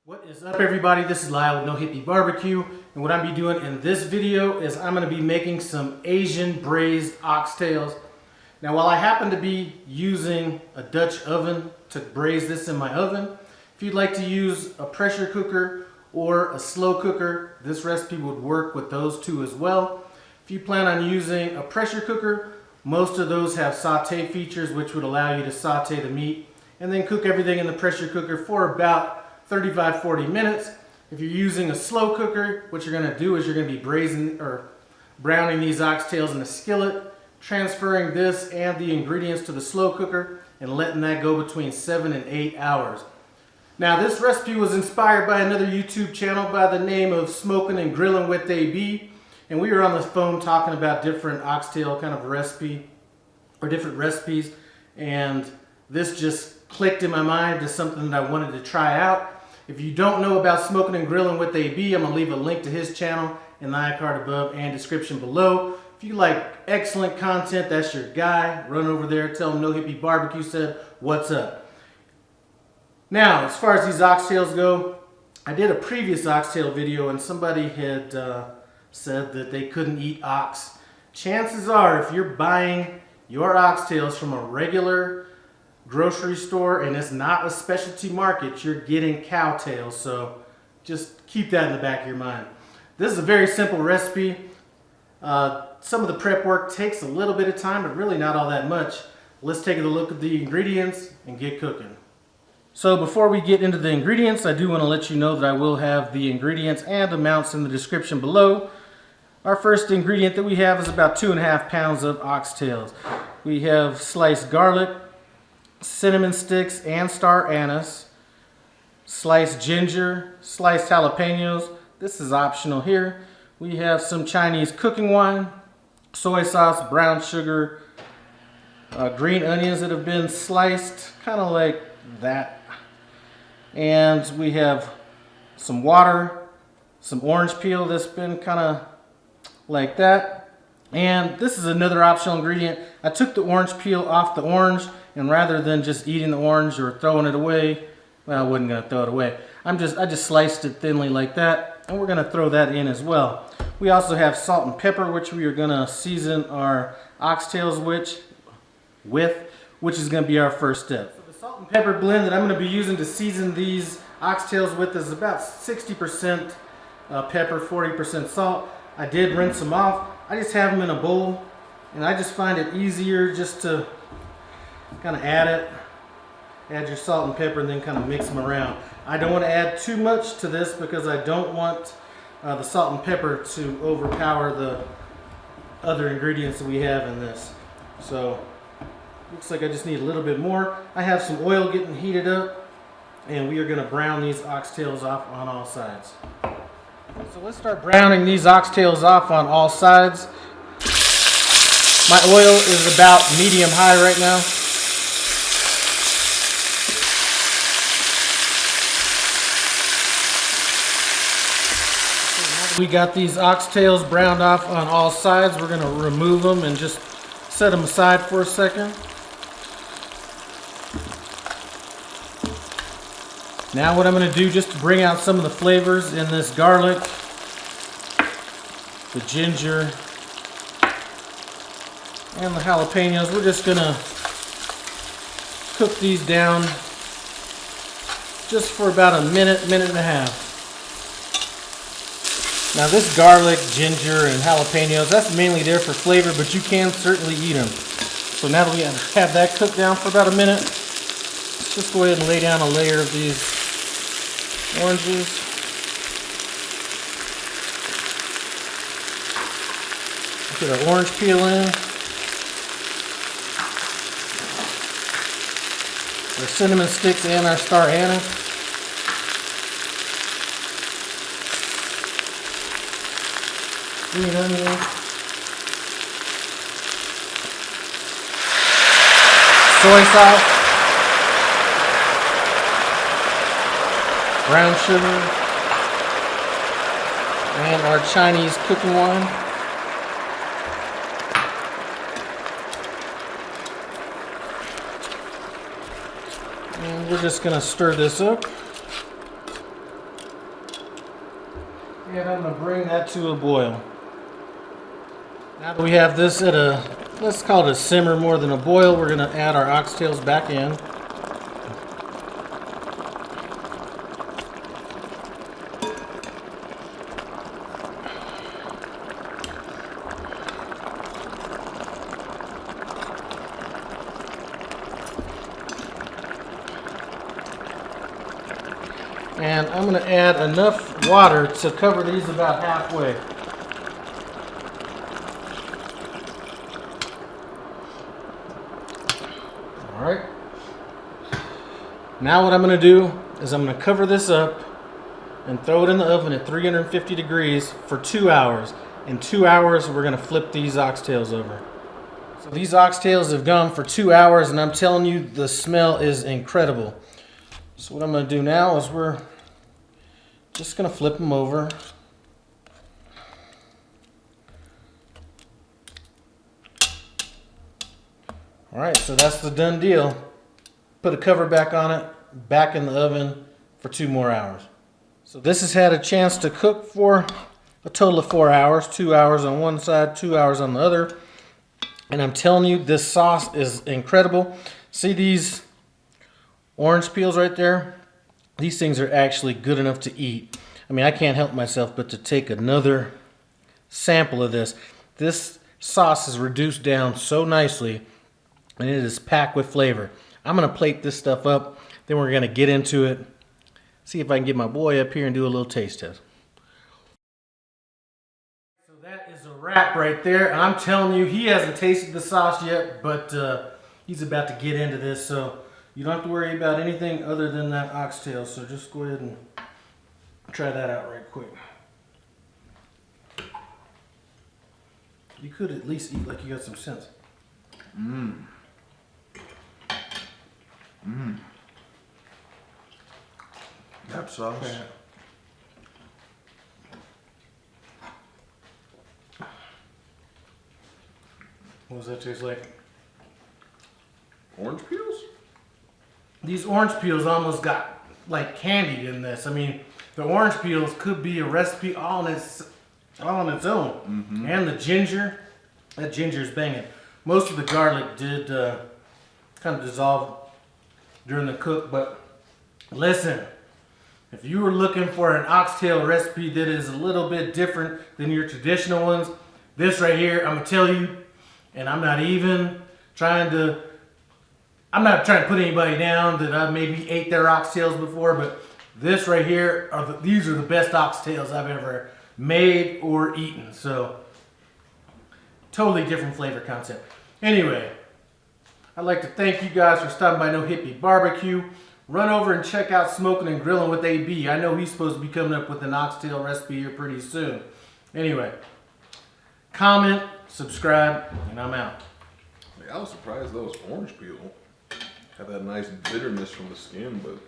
What is up, everybody? This is Lyle with No Hippie Barbecue, and what I'm be doing in this video is I'm going to be making some Asian braised oxtails. Now, while I happen to be using a Dutch oven to braise this in my oven, if you'd like to use a pressure cooker or a slow cooker, this recipe would work with those two as well. If you plan on using a pressure cooker, most of those have saute features, which would allow you to saute the meat and then cook everything in the pressure cooker for about 35-40 minutes. If you're using a slow cooker, what you're going to do is you're going to be braising or browning these oxtails in a skillet, transferring this and the ingredients to the slow cooker and letting that go between 7 and 8 hours. Now, this recipe was inspired by another YouTube channel by the name of Smoking and Grilling with AB, and we were on the phone talking about different oxtail kind of recipe or different recipes, and this just clicked in my mind as something that I wanted to try out. If you don't know about Smoking and Grilling with AB, I'm going to leave a link to his channel in the iCard above and description below. If you like excellent content, that's your guy. Run over there, tell him No Hippie Barbecue said, what's up? Now, as far as these oxtails go, I did a previous oxtail video and somebody had said that they couldn't eat ox. Chances are, if you're buying your oxtails from a regular grocery store and it's not a specialty market, you're getting cow tails, so just keep that in the back of your mind. This is a very simple recipe. Some of the prep work takes a little bit of time, but really not all that much. Let's take a look at the ingredients and get cooking. So before we get into the ingredients, I do want to let you know that I will have the ingredients and amounts in the description below. Our first ingredient that we have is about 2.5 pounds of oxtails. We have sliced garlic, cinnamon sticks and star anise, sliced ginger, sliced jalapenos. This is optional here. We have some Chinese cooking wine, soy sauce, brown sugar, green onions that have been sliced kind of like that, and we have some water, some orange peel that's been kind of like that, and this is another optional ingredient. I took the orange peel off the orange, and rather than just eating the orange or throwing it away, well, I wasn't going to throw it away. I just sliced it thinly like that, and we're going to throw that in as well. We also have salt and pepper, which we are going to season our oxtails with, which is going to be our first step. So the salt and pepper blend that I'm going to be using to season these oxtails with is about 60% pepper, 40% salt. I did rinse them off. I just have them in a bowl, and I just find it easier just to kind of add your salt and pepper, and then kind of mix them around. I don't want to add too much to this because I don't want the salt and pepper to overpower the other ingredients that we have in this. So looks like I just need a little bit more. I have some oil getting heated up, and we are going to brown these oxtails off on all sides. So let's start browning these oxtails off on all sides. My oil is about medium high right now. We got these oxtails browned off on all sides. We're going to remove them and just set them aside for a second. Now what I'm going to do, just to bring out some of the flavors in this garlic, the ginger, and the jalapenos, we're just going to cook these down just for about a minute, minute and a half. Now this garlic, ginger, and jalapenos, that's mainly there for flavor, but you can certainly eat them. So now that we have that cooked down for about a minute, let's just go ahead and lay down a layer of these oranges. Put our orange peel in. Our cinnamon sticks and our star anise. Green onion. Soy sauce. Brown sugar. And our Chinese cooking wine. And we're just going to stir this up. And I'm going to bring that to a boil. Now that we have this at a, let's call it a simmer more than a boil, we're going to add our oxtails back in. And I'm going to add enough water to cover these about halfway. All right. Now what I'm going to do is I'm going to cover this up and throw it in the oven at 350 degrees for 2 hours. In 2 hours, we're going to flip these oxtails over. So these oxtails have gone for 2 hours, and I'm telling you, the smell is incredible. So what I'm going to do now is we're just going to flip them over. All right, so that's the done deal. Put a cover back on it, back in the oven for 2 more hours. So this has had a chance to cook for a total of 4 hours, 2 hours on one side, 2 hours on the other. And I'm telling you, this sauce is incredible. See these orange peels right there? These things are actually good enough to eat. I mean, I can't help myself but to take another sample of this. This sauce is reduced down so nicely, and it is packed with flavor. I'm going to plate this stuff up, then we're going to get into it. See if I can get my boy up here and do a little taste test. So that is a wrap right there. I'm telling you, he hasn't tasted the sauce yet, but he's about to get into this, so you don't have to worry about anything other than that oxtail. So just go ahead and try that out right quick. You could at least eat like you got some sense. Mmm. Mmm. Cup sauce. Okay. What does that taste like? Orange peels? These orange peels almost got like candied in this. I mean, the orange peels could be a recipe all on its own. Mm-hmm. And the ginger, that ginger is banging. Most of the garlic did kind of dissolve during the cook, but listen, if you were looking for an oxtail recipe that is a little bit different than your traditional ones, this right here, I'm gonna tell you, and I'm not trying to put anybody down that I maybe ate their oxtails before, but this right here, these are the best oxtails I've ever made or eaten. So, totally different flavor concept. Anyway, I'd like to thank you guys for stopping by No Hippie Barbecue. Run over and check out Smoking and Grilling with AB. I know he's supposed to be coming up with an oxtail recipe here pretty soon. Anyway, comment, subscribe, and I'm out. I was surprised those orange peel had that nice bitterness from the skin, but